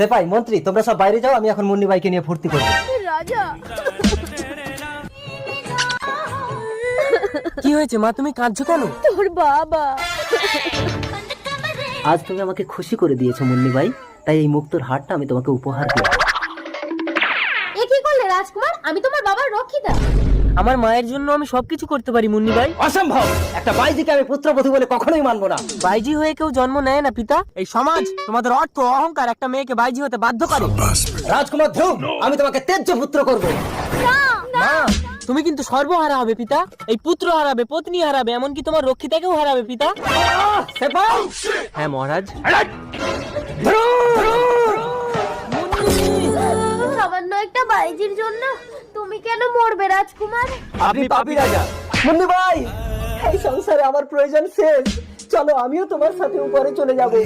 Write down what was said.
সেপাই মন্ত্রী তোমরা সব বাইরে যাও, আমি এখন মুন্নি ভাইকে নিয়ে ফুর্তি করবো। রাজা কি হয়েছে মা, তুমি কাঁদছো কেন? তোর বাবা আজ তুমি আমাকে খুশি করে দিয়েছো মুন্নি ভাই, তাই এই মুক্তোর হারটা আমি তোমাকে উপহার দিই। এ কি করলে রাজকুমার? আমি তোমার বাবার রক্ষিতা। আমার মায়ের জন্য আমি সবকিছু করতে পারি মুন্নি ভাই। অসম্ভব, একটা বাইজিকে আমি পুত্রবধূ বলে কখনোই মানবো না। বাইজি হয়ে কেউ জন্ম নেয় না পিতা। এই সমাজ তোমাদের অর্থ অহংকার একটা মেয়েকে বাইজি হতে বাধ্য করে। রাজকুমার ধ্রুব, আমি তোমাকে তেজ্য পুত্র করবো। মা তুমি কিন্তু সর্বহারা হবে পিতা। এই পুত্র হারাবে, পত্নী হারাবে, এমনকি তোমার রক্ষিতাকেও হারাবে পিতা। সেপাই হ্যাঁ মহারাজ। সামান্য একটা বাইজির জন্য তুমি কেন মরবে রাজকুমার? আপনি পাপী রাজা। মুন্নি ভাই, এই সংসারে আমার প্রয়োজন শেষ, চলো আমিও তোমার সাথে উপরে চলে যাবো।